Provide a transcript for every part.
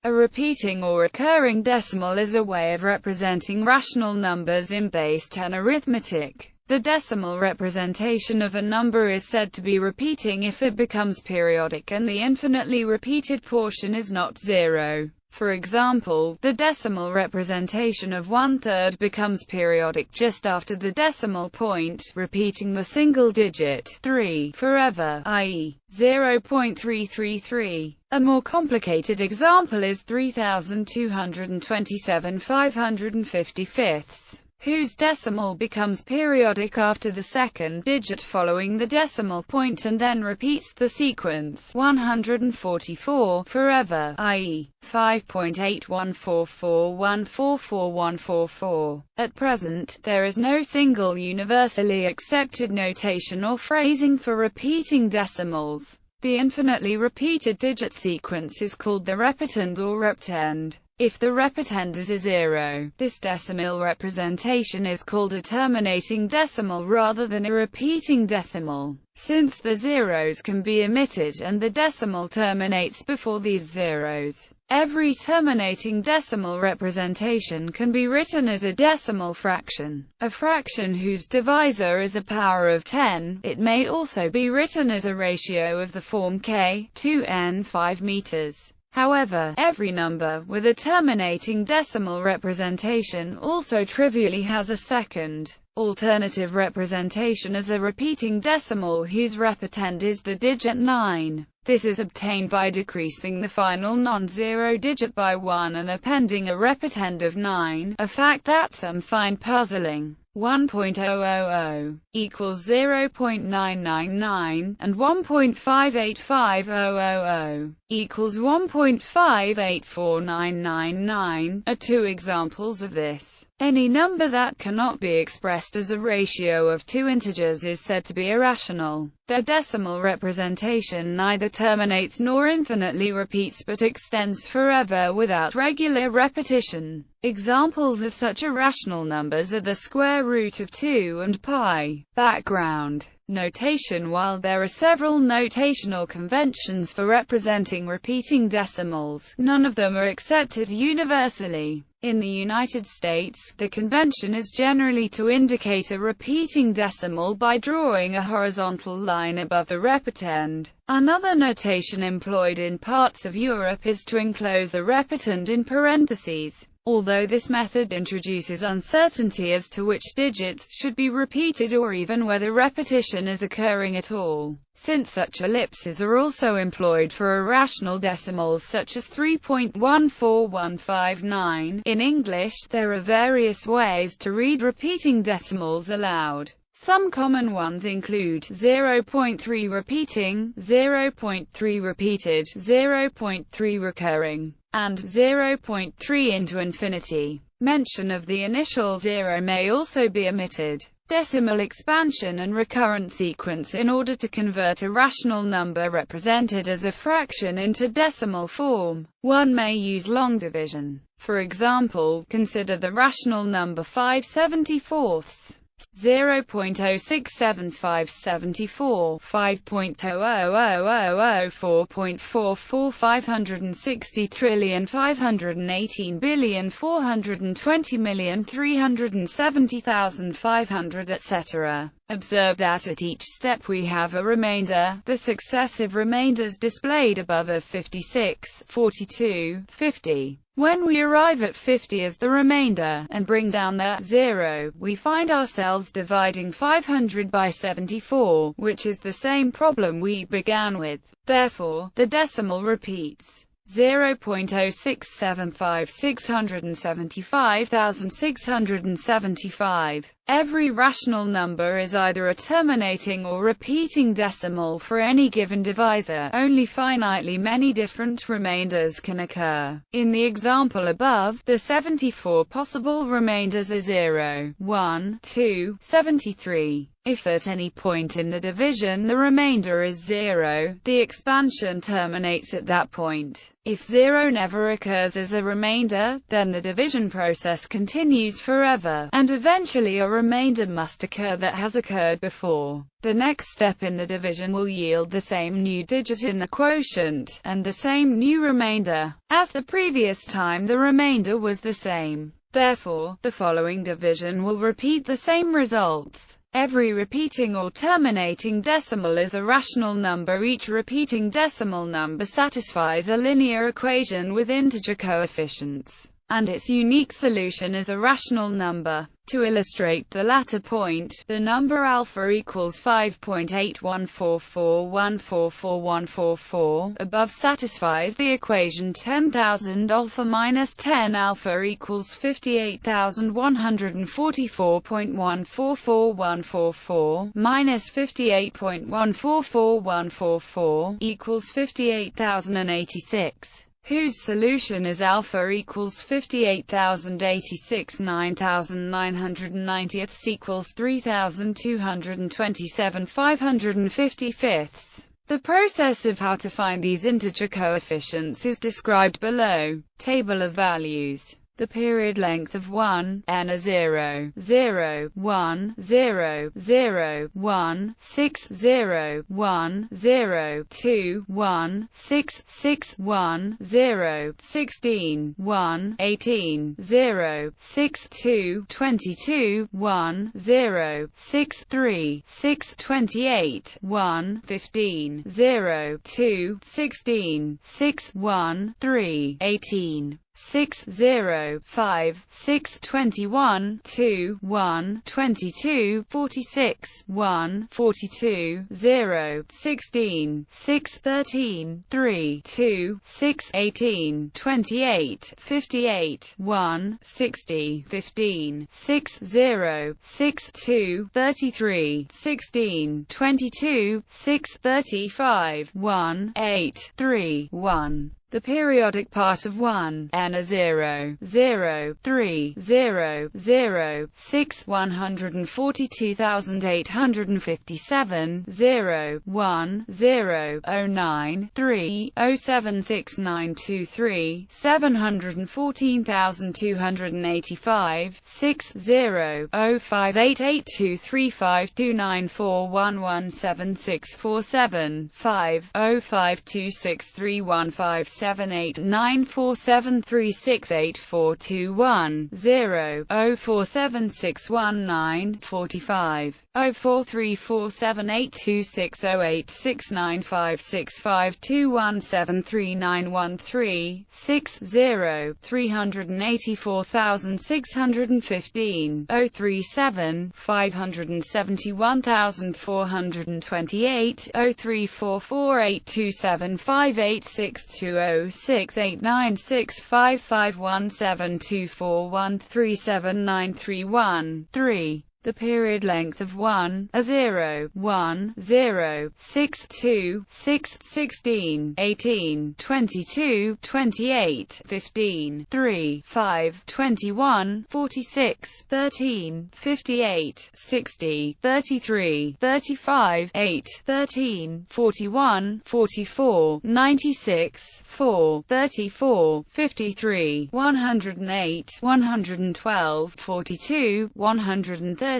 A repeating or recurring decimal is a way of representing rational numbers in base 10 arithmetic. The decimal representation of a number is said to be repeating if it becomes periodic and the infinitely repeated portion is not zero. For example, the decimal representation of 1/3 becomes periodic just after the decimal point, repeating the single digit 3 forever, i.e., 0.333. A more complicated example is 3227 555, whose decimal becomes periodic after the second digit following the decimal point and then repeats the sequence 144 forever, i.e., 5.8144144144. At present, there is no single universally accepted notation or phrasing for repeating decimals. The infinitely repeated digit sequence is called the repetend or reptend. If the repetend is a zero, this decimal representation is called a terminating decimal rather than a repeating decimal, since the zeros can be omitted and the decimal terminates before these zeros. Every terminating decimal representation can be written as a decimal fraction, a fraction whose divisor is a power of 10. It may also be written as a ratio of the form k, 2n 5 meters. However, every number with a terminating decimal representation also trivially has a second, alternative representation as a repeating decimal whose repetend is the digit 9. This is obtained by decreasing the final non-zero digit by 1 and appending a repetend of 9, a fact that some find puzzling. 1.000 equals 0.999, and 1.585000 equals 1.584999 are two examples of this. Any number that cannot be expressed as a ratio of two integers is said to be irrational. Their decimal representation neither terminates nor infinitely repeats but extends forever without regular repetition. Examples of such irrational numbers are the square root of 2 and pi. Background notation. While there are several notational conventions for representing repeating decimals, none of them are accepted universally. In the United States, the convention is generally to indicate a repeating decimal by drawing a horizontal line above the repetend. Another notation employed in parts of Europe is to enclose the repetend in parentheses. Although this method introduces uncertainty as to which digits should be repeated or even whether repetition is occurring at all, since such ellipses are also employed for irrational decimals such as 3.14159. In English, there are various ways to read repeating decimals aloud. Some common ones include 0.3 repeating, 0.3 repeated, 0.3 recurring, and 0.3 into infinity. Mention of the initial 0 may also be omitted. Decimal expansion and recurrent sequence. In order to convert a rational number represented as a fraction into decimal form, one may use long division. For example, consider the rational number 5/74. 0.067574, 5.00000, 4.44, 560 trillion, 518 billion, 420 million, 370,500, etc. Observe that at each step we have a remainder, the successive remainders displayed above are 56, 42, 50. When we arrive at 50 as the remainder, and bring down the 0, we find ourselves dividing 500 by 74, which is the same problem we began with. Therefore, the decimal repeats. 0.0675 675,675. Every rational number is either a terminating or repeating decimal for any given divisor. Only finitely many different remainders can occur. In the example above, the 74 possible remainders are 0, 1, 2, 73. If at any point in the division the remainder is 0, the expansion terminates at that point. If 0 never occurs as a remainder, then the division process continues forever, and eventually a remainder must occur that has occurred before. The next step in the division will yield the same new digit in the quotient, and the same new remainder. As the previous time the remainder was the same. Therefore, the following division will repeat the same results. Every repeating or terminating decimal is a rational number. Each repeating decimal number satisfies a linear equation with integer coefficients, and its unique solution is a rational number. To illustrate the latter point, the number alpha equals 5.814414444 above satisfies the equation 10,000 alpha minus 10 alpha equals 58,144.144144 minus 58.144144 equals 58,086. Whose solution is alpha equals 58,086. 9,990 equals 3,227 555. The process of how to find these integer coefficients is described below. Table of values. The period length of 1, n is 0, 0, 1, 0, 0, 1, 6, 0, 1, 0, 2, 1, 6, 6, 1, 0, 16, 1, 18, 0, 6, 2, 22, 1, 0, 6, 3, 6, 28, 1, 15, 0, 2, 16, 6, 1, 3, 18. 6, 0, 5, 6, 21, 2, 1, 22, 46, 1, 42, 0, 16, 6, 13, 3, 2, 6, 18, 28, 58, 1, 60, 15, 6, 0, 6, 2, 33, 16, 22, 6, 35, 1, 8, 3, 1. The periodic part of 1, n is 0, 0, 3, 0, 0, 6, 142,857, 0, 1, 0, 09, 3, 076923, 714,285, 6, 0, 0588235294117647, 5, 05263157 78947368421 0 04761945 0434782608695652173913 60 384615 037 571428 034482758620 68965517241379313. 3. The period length of 1, a 0, 1, 0, 6, 2, 6, 16, 18, 22, 28, 15, 3, 5, 21, 46, 13, 58, 60, 33, 35, 8, 13, 41, 44, 96, 4, 34, 53, 108, 112, 42, 130.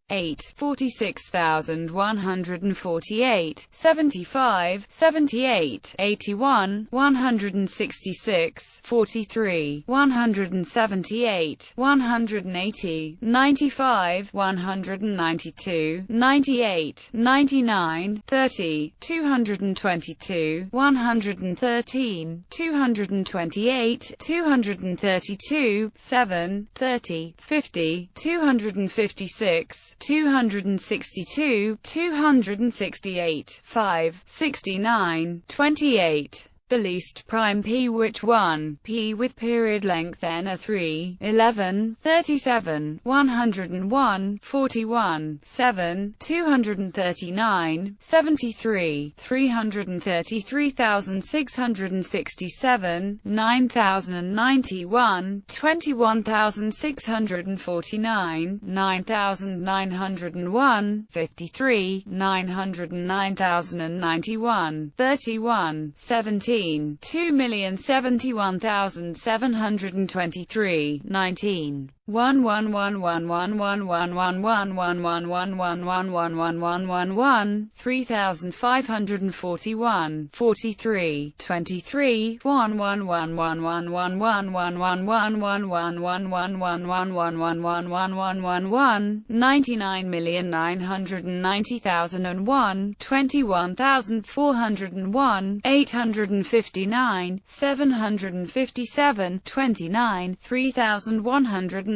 8, 46,148, 75, 78, 81, 166, 43, 178, 180, 95, 192, 98, 99, 30, 222, 113, 228, 232, 7, 30, 50, 256, 262, 268, 5, 69, 28. The least prime p which 1, p with period length n are 3, 11, 37, 101, 41, 7, 239, 73, 333,667, 9,091, 21,649, 9,901, 53, 909,091, 31, 17, 2,071,723, 19. 1 1 1 1 1 1 1 1 1 1 1 1 1 1 1 1 1 1 1 3541 43 23 1 1 1 1 1 1 1 1 1 1 1 1 1 1 1 1 1 1 1 1 1 1 99,990,001 21,401 859 757 29 3191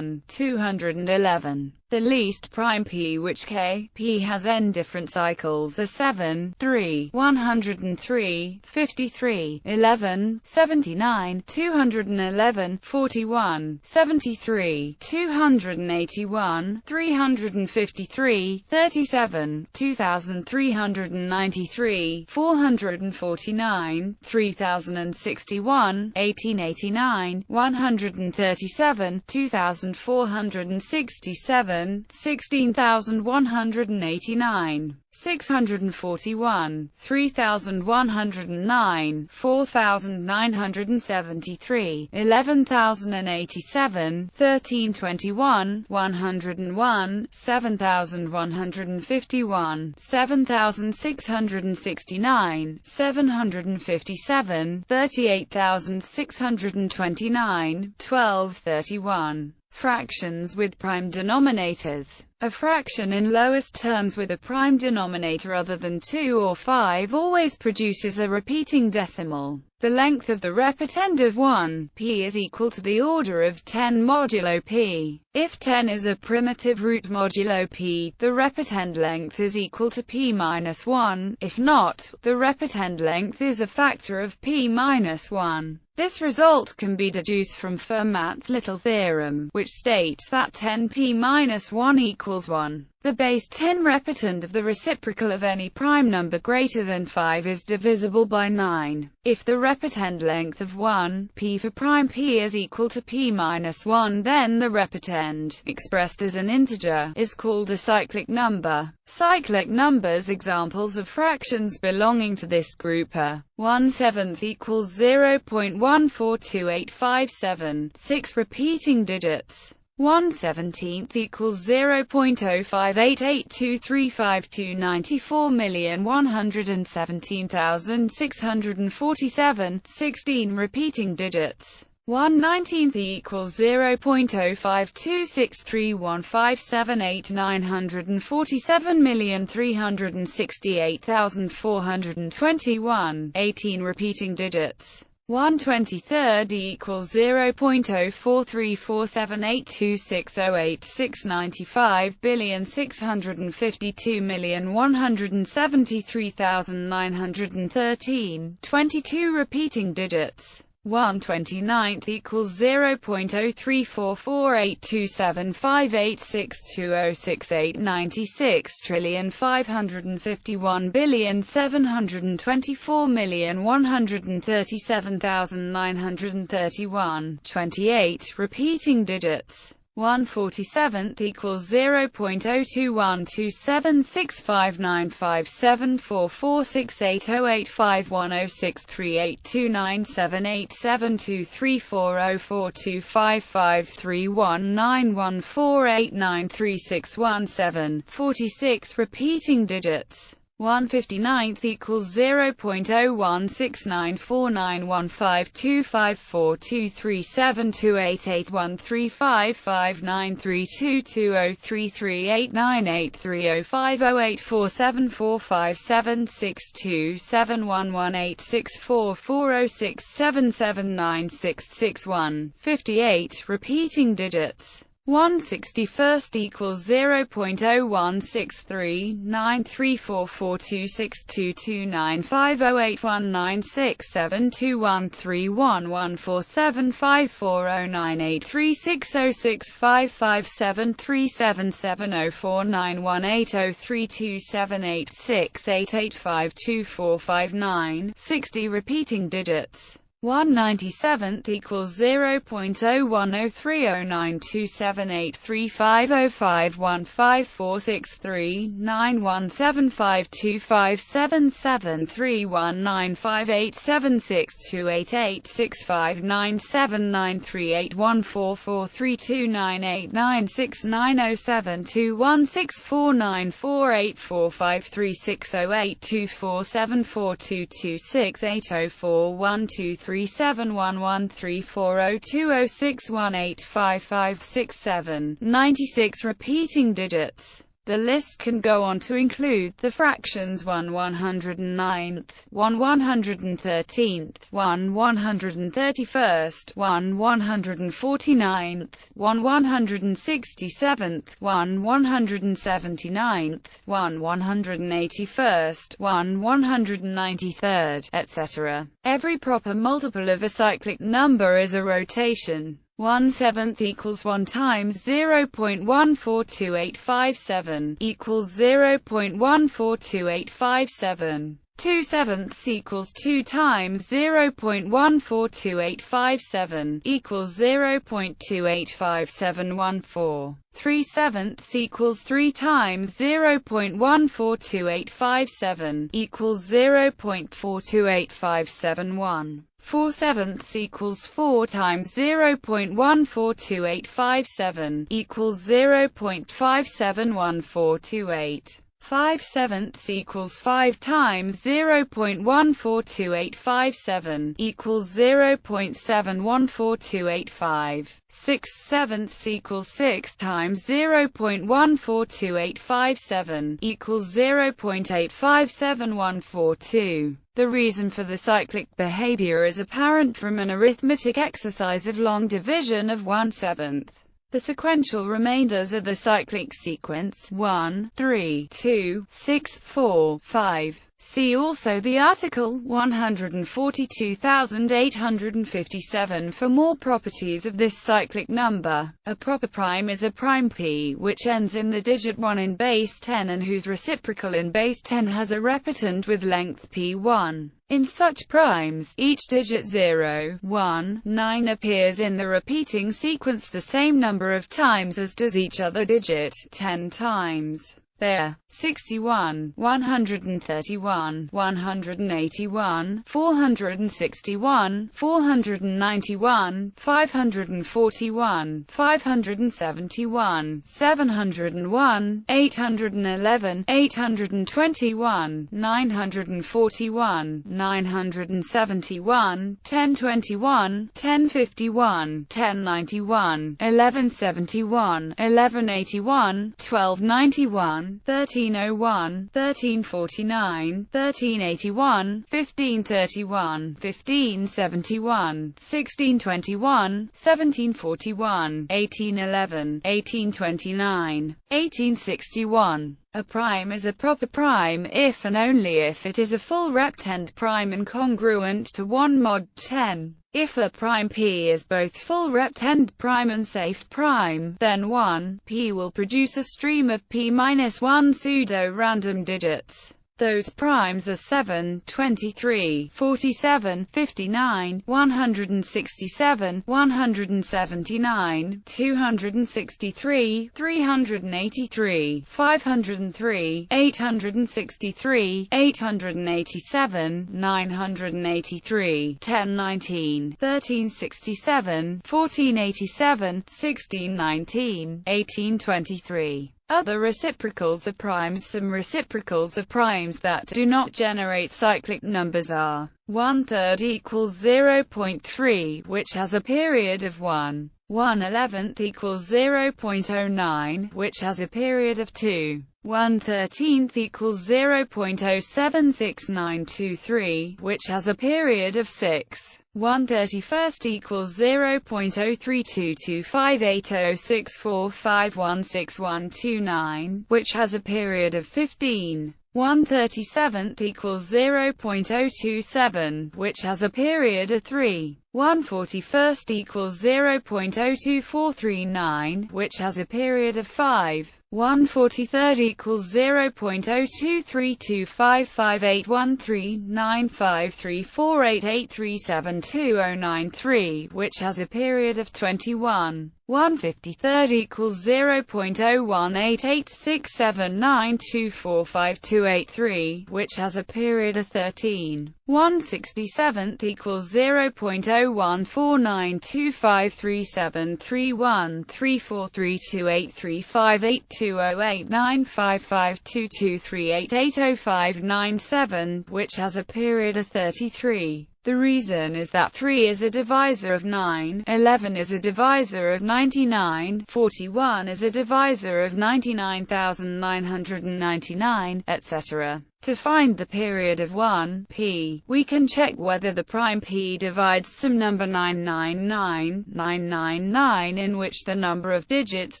211. The least prime p which p has n different cycles are 7, 3, 103, 53, 11, 79, 211, 41, 73, 281, 353, 37, 2393, 449, 3061, 1889, 137, 2467, 16,189, 641, 3,109, 4,973, 11,087, 1321, 101, 7,151, 7,669, 757, 38,629, 1231. Fractions with prime denominators. A fraction in lowest terms with a prime denominator other than 2 or 5 always produces a repeating decimal. The length of the repetend of 1, p is equal to the order of 10 modulo p. If 10 is a primitive root modulo p, the repetend length is equal to p minus 1. If not, the repetend length is a factor of p minus 1. This result can be deduced from Fermat's little theorem, which states that 10p minus 1 equals 1. The base 10 repetend of the reciprocal of any prime number greater than 5 is divisible by 9. If the repetend length of 1, p for prime p is equal to p minus 1, then the repetend, expressed as an integer, is called a cyclic number. Cyclic numbers. Examples of fractions belonging to this group are 1/7 equals 0.142857, 6 repeating digits. 1/17 equals 0.05882352 94,117,647, 16 repeating digits. 1/19 equals 0.05263157 947,368,421, 18 repeating digits. 1/23 equals 0.0434782608 95,652,173,913, 22 repeating digits. 1/29 equals 0.03448275862068 96,551,724,137,931, 28 repeating digits. 1/47 equals 0.0212765957446829783404425531914893617, 46 repeating digits. 1/59 equals 0.01694915253898305084745762711864406779661, 58 repeating digits. 1/61 equals 0.01639344622950819672134983606557377049180327868852459 60 repeating digits. 1/97 equals 0.01928350514699793814546382659072164943298969072168424268041237113402061855667 96 repeating digits. The list can go on to include the fractions 1/109th, 1/113th, 1/131st, 1/149th, 1/167th, 1/179th, 1/181st, 1/193rd, etc. Every proper multiple of a cyclic number is a rotation. 1/7 equals 1 times 0.142857 equals 0.142857. 2/7 equals 2 times 0.142857 equals 0.285714. 3/7 equals 3 times 0.142857 equals 0.428571. 4/7 equals 4 times 0.142857 equals 0.571428. 5/7 equals 5 times 0.142857 equals 0.714285. 6/7 equals 6 times 0.142857 equals 0.857142. The reason for the cyclic behavior is apparent from an arithmetic exercise of long division of 1/7. The sequential remainders are the cyclic sequence 1, 3, 2, 6, 4, 5. See also the article 142,857 for more properties of this cyclic number. A proper prime is a prime p which ends in the digit 1 in base 10 and whose reciprocal in base 10 has a repetant with length p1. In such primes, each digit 0, 1, 9 appears in the repeating sequence the same number of times as does each other digit, 10 times. There, 61, 131, 181, 461, 491, 541, 571, 701, 811, 821, 941, 971, 1021, 1051, 1091, 1171, 1181, 1291, 1301, 1349, 1381, 1531, 1571, 1621, 1741, 1811, 1829, 1861. A prime is a proper prime if and only if it is a full reptend prime and congruent to 1 mod 10. If a prime p is both full reptend prime and safe prime, then 1 p will produce a stream of p-1 pseudo-random digits. Those primes are 7, 23, 47, 59, 167, 179, 263, 383, 503, 863, 887, 983, 1019, 1367, 1487, 1619, 1823. Other reciprocals of primes. Some reciprocals of primes that do not generate cyclic numbers are 1/3 equals 0.3, which has a period of 1. 1/11 equals 0.09, which has a period of 2. 1/13 equals 0.076923, which has a period of 6. 1/31 equals 0.032258064516129, which has a period of 15. 1/37 equals 0.027, which has a period of 3. 1/41 equals 0.02439, which has a period of 5. 1/43 equals 0.023255813953488372093, which has a period of 21. 1/53 equals 0.0188679245283, which has a period of 13. 1/67 equals 0.0149253731343283582089552238805997, which has a period of 33. The reason is that 3 is a divisor of 9, 11 is a divisor of 99, 41 is a divisor of 99,999, etc. To find the period of 1, p, we can check whether the prime p divides some number 999999 in which the number of digits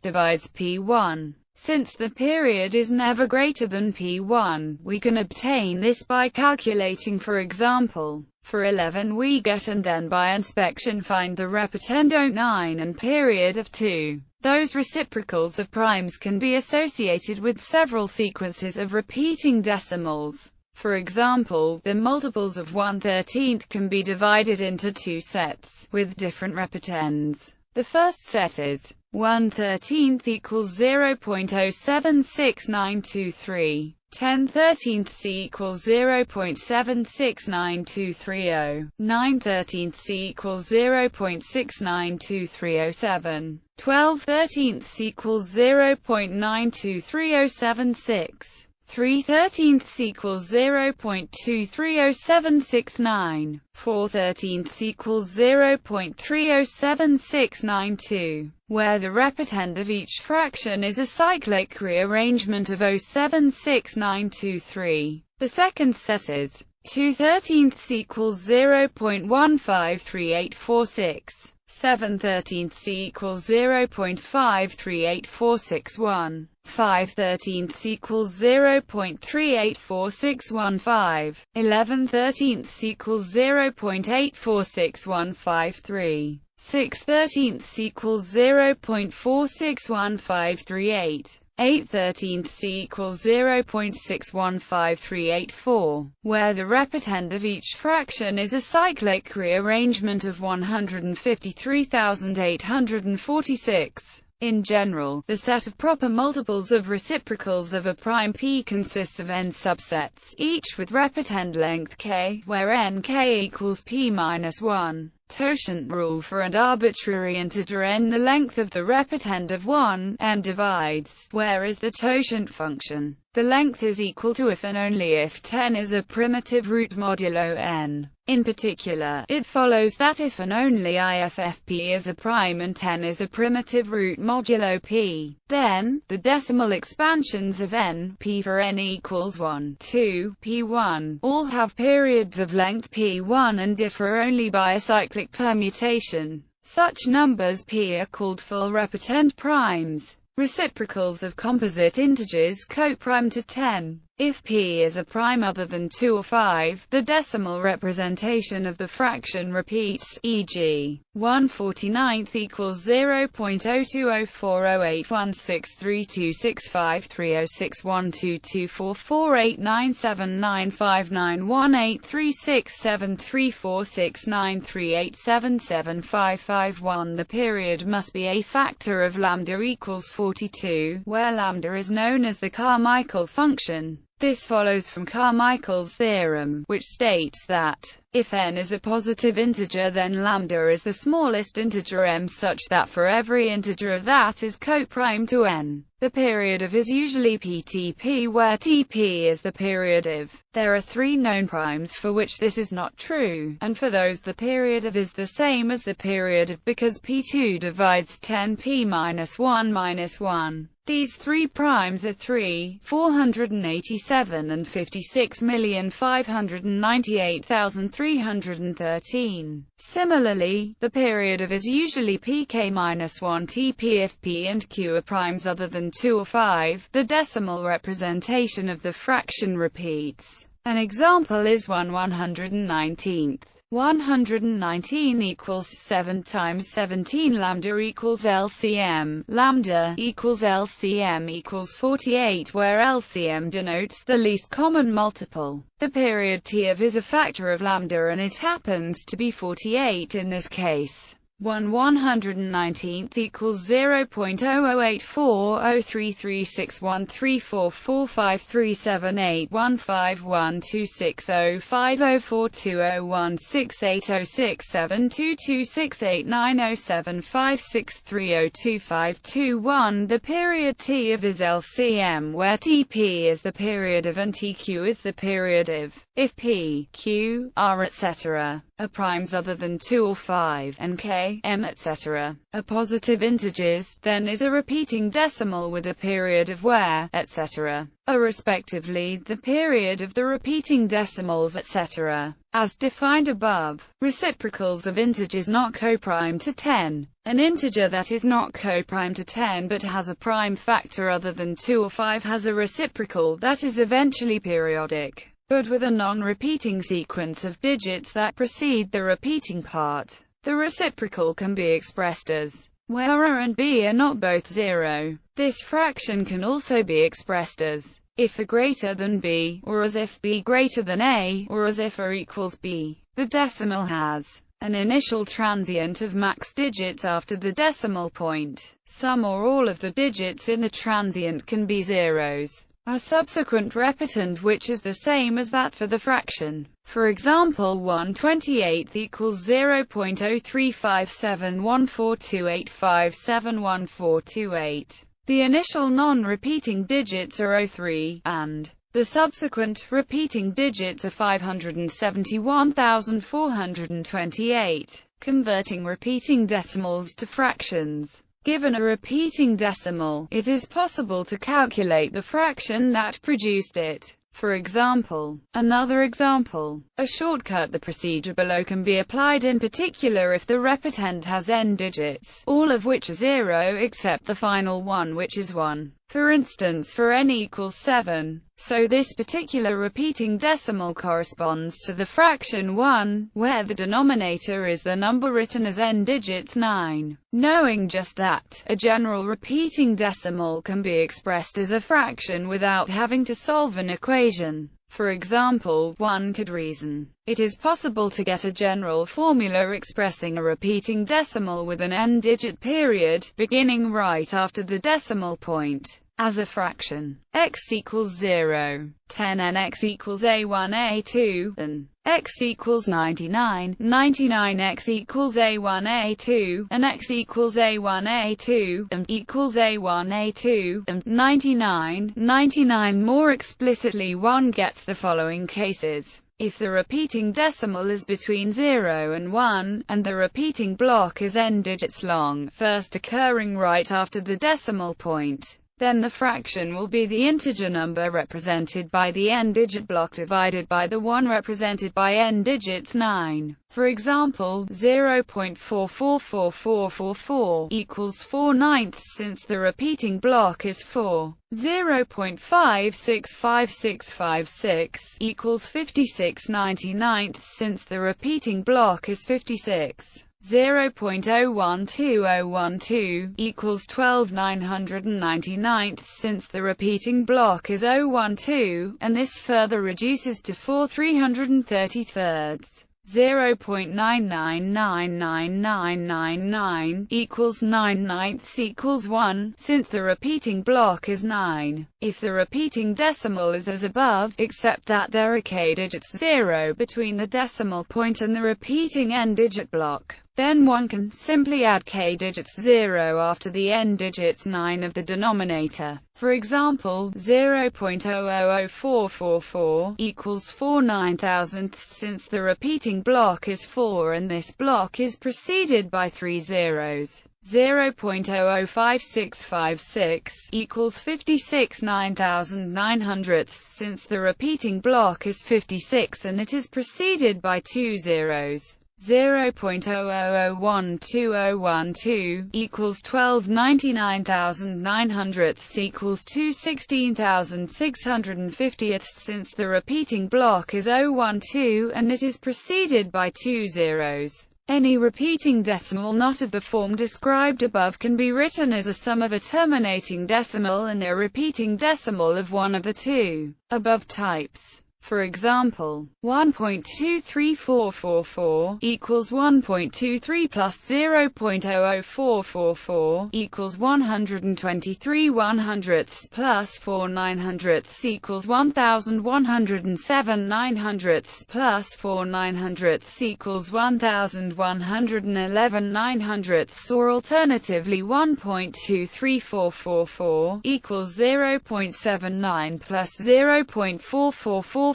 divides p1. Since the period is never greater than p1, we can obtain this by calculating. For example, for 11 we get and then by inspection find the repetend of 9 and period of 2. Those reciprocals of primes can be associated with several sequences of repeating decimals. For example, the multiples of 1/13 can be divided into two sets, with different repetends. The first set is 1/13 equals 0.076923. 10/13 equals 0.769230. 9/13 equals 0.692307. 12/13 equals 0.923076. 3/13 equals 0.230769. 4/13 equals 0.307692, where the repetend of each fraction is a cyclic rearrangement of 076923. The second set is 2/13 equals 0.153846. 7/13 equals 0.538461. 5/13 equals 0.384615. 11/13 equals 0.846153. 6/13 equals 0.461538. 8/13 equals 0.615384, where the repetend of each fraction is a cyclic rearrangement of 153,846. In general, the set of proper multiples of reciprocals of a prime p consists of n subsets, each with repetend length k, where nk equals p minus 1. Totient rule for an arbitrary integer n. The length of the repetend of 1, n divides, where is the totient function. The length is equal to if and only if 10 is a primitive root modulo n. In particular, it follows that if and only if p is a prime and 10 is a primitive root modulo p, then the decimal expansions of n, p for n equals 1, 2, p1, all have periods of length p1 and differ only by a cyclic permutation. Such numbers p are called full repetend primes. Reciprocals of composite integers coprime to 10. If p is a prime other than 2 or 5, the decimal representation of the fraction repeats, e.g., 1/49 equals 0.02408163265306122244897995836734693877551. The period must be a factor of lambda equals 42, where lambda is known as the Carmichael function. This follows from Carmichael's theorem, which states that, if n is a positive integer then lambda is the smallest integer m such that for every integer that is coprime to n, the period of is usually ptp, where tp is the period of. There are 3 known primes for which this is not true, and for those the period of is the same as the period of because p2 divides 10p minus 1 minus 1. These 3 primes are 3, 487 and 56,598,313. Similarly, the period of is usually pk minus 1 tp if p and q are primes other than 2 or 5. The decimal representation of the fraction repeats. An example is 1/119. 119 equals 7 times 17. Lambda equals LCM. Lambda equals LCM equals 48, where LCM denotes the least common multiple. The period T of is a factor of lambda, and it happens to be 48 in this case. 1/119th equals 0.084, 0.08361345537890756302521. The period T of is LCM, where Tp is the period of and Tq is the period of. If P, Q, R etc. are primes other than 2 or 5, and K, M etc. are positive integers, then is a repeating decimal with a period of where, etc. are respectively the period of the repeating decimals etc. As defined above. Reciprocals of integers not coprime to 10. An integer that is not coprime to 10 but has a prime factor other than 2 or 5 has a reciprocal that is eventually periodic, but with a non-repeating sequence of digits that precede the repeating part. The reciprocal can be expressed as where A and B are not both 0. This fraction can also be expressed as if A greater than B, or as if B greater than A, or as if A equals B. The decimal has an initial transient of max digits after the decimal point. Some or all of the digits in the transient can be zeros. A subsequent repetant which is the same as that for the fraction. For example, 1/28 equals 0.03571428571428. The initial non-repeating digits are 03, and the subsequent repeating digits are 571,428. Converting repeating decimals to fractions. Given a repeating decimal, it is possible to calculate the fraction that produced it. For example, another example, a shortcut. The procedure below can be applied in particular if the repetant has n digits, all of which are 0 except the final one which is 1. For instance, for n equals 7, so this particular repeating decimal corresponds to the fraction 1, where the denominator is the number written as n digits 9. Knowing just that, a general repeating decimal can be expressed as a fraction without having to solve an equation. For example, one could reason, it is possible to get a general formula expressing a repeating decimal with an n-digit period, beginning right after the decimal point, as a fraction. X equals 0, 10 and x equals a1 a2, and x equals 99, 99 x equals a1 a2, and x equals a1 a2, and equals a1 a2, and 99, 99. More explicitly, one gets the following cases. If the repeating decimal is between 0 and 1, and the repeating block is n digits long, first occurring right after the decimal point, then the fraction will be the integer number represented by the n-digit block divided by the one represented by n digits 9. For example, 0.444444 equals 4/9 since the repeating block is 4. 0.565656 equals 56/99 since the repeating block is 56. 0.012012 equals 12/999 since the repeating block is 012, and this further reduces to 4/333. 0.999999 equals 9/9 equals 1, since the repeating block is 9. If the repeating decimal is as above, except that there are k-digits 0 between the decimal point and the repeating n-digit block, then one can simply add k-digits 0 after the n-digits 9 of the denominator. For example, 0.000444 equals 4/9000 since the repeating block is 4 and this block is preceded by 3 zeros. 0.005656 equals 56/9900 since the repeating block is 56 and it is preceded by 2 zeros. 0.0001212 equals 1299,900 equals 216,650. Since the repeating block is 012 and it is preceded by 2 zeros, any repeating decimal not of the form described above can be written as a sum of a terminating decimal and a repeating decimal of one of the two above types. For example, 1.23444 equals 1.23 plus 0.00444 equals 123 100ths plus 4 900ths equals 1107 900ths plus 4 900ths equals 1111 900ths, or alternatively 1.23444 equals 0.79 plus 0.4444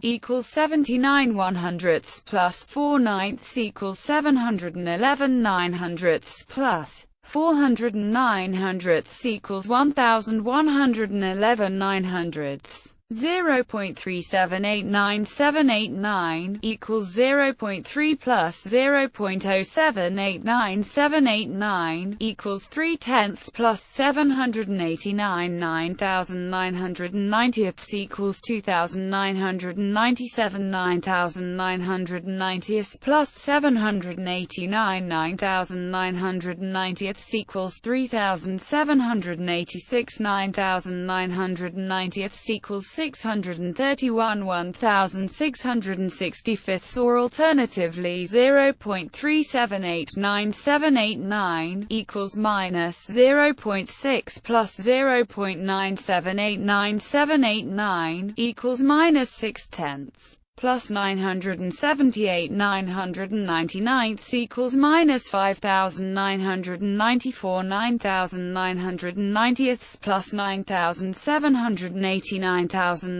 equals 79 100ths plus 4 9ths equals 711 900ths plus 409 100ths equals 1111 900ths. 0.378979 equals 0.3 plus 0.0789789 equals 3/10 plus 789 9990 equals 2997 9990 plus 789 9990 equals 3786 9990 equals 631 1665, or alternatively 0.378979 equals minus 0.6 plus 0.9789789 equals minus 6/10 plus 978 999 equals minus 5994 9990 plus 9789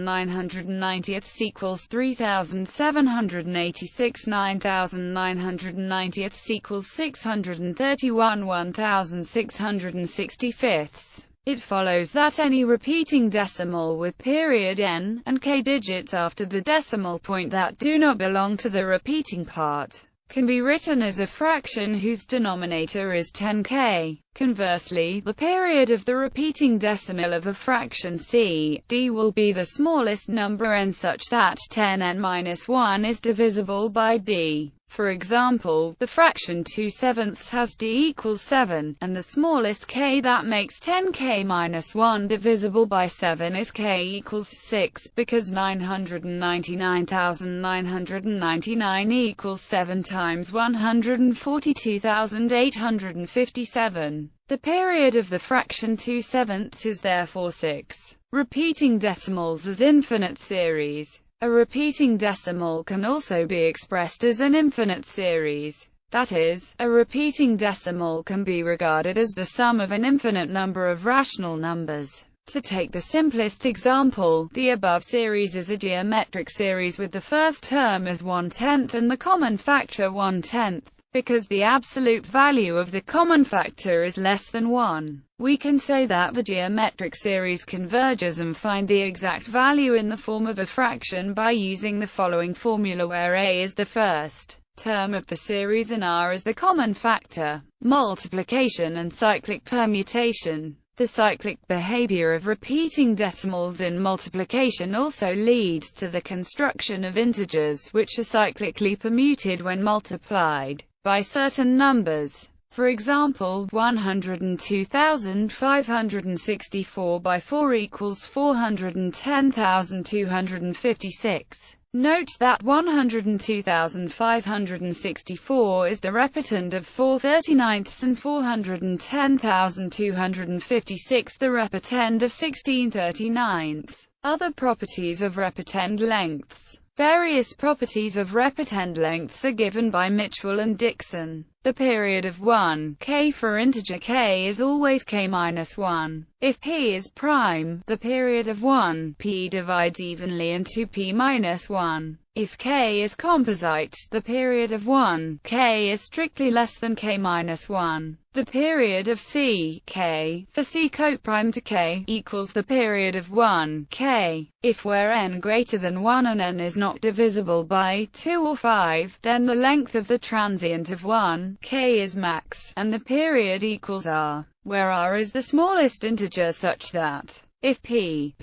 990 equals 3786 9990 equals 631 1665. It follows that any repeating decimal with period n and k digits after the decimal point that do not belong to the repeating part can be written as a fraction whose denominator is 10k. Conversely, the period of the repeating decimal of a fraction c/d will be the smallest number n such that 10n-1 is divisible by d. For example, the fraction 2/7 has d equals 7, and the smallest k that makes 10k-1 divisible by 7 is k equals 6, because 999,999 equals 7 times 142,857. The period of the fraction 2/7 is therefore 6. Repeating decimals as infinite series. A repeating decimal can also be expressed as an infinite series. That is, a repeating decimal can be regarded as the sum of an infinite number of rational numbers. To take the simplest example, the above series is a geometric series with the first term as 1/10 and the common factor 1/10. Because the absolute value of the common factor is less than 1, we can say that the geometric series converges and find the exact value in the form of a fraction by using the following formula, where a is the first term of the series and r is the common factor. Multiplication and cyclic permutation. The cyclic behavior of repeating decimals in multiplication also leads to the construction of integers, which are cyclically permuted when multiplied by certain numbers. For example, 102,564 by 4 equals 410,256. Note that 102,564 is the repetant of 4/39 and 410,256 the repetant of 16/39. Other properties of repetant lengths. Various properties of repetant lengths are given by Mitchell and Dixon. The period of 1k for integer k is always k-1. If p is prime, the period of 1p divides evenly into p-1. If k is composite, the period of 1, k is strictly less than k minus 1. The period of C, k, for C coprime to k, equals the period of 1, k. If where n greater than 1 and n is not divisible by 2 or 5, then the length of the transient of 1, k is max, and the period equals r, where r is the smallest integer such that if p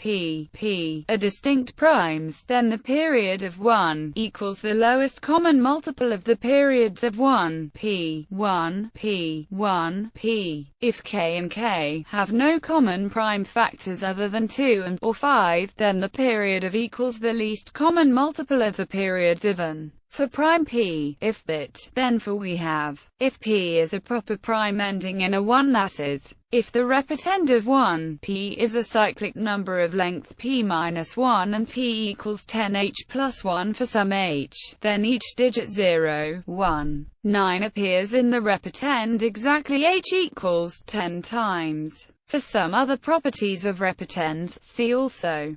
are distinct primes, then the period of 1 equals the lowest common multiple of the periods of 1, p. If k and k have no common prime factors other than 2 and or 5, then the period of equals the least common multiple of the periods of n. For prime p, if bit, then for we have, if p is a proper prime ending in a 1, that is, if the repetend of 1, p is a cyclic number of length p minus 1 and p equals 10h plus 1 for some h, then each digit 0, 1, 9 appears in the repetend exactly h equals 10 times. For some other properties of repetends, see also.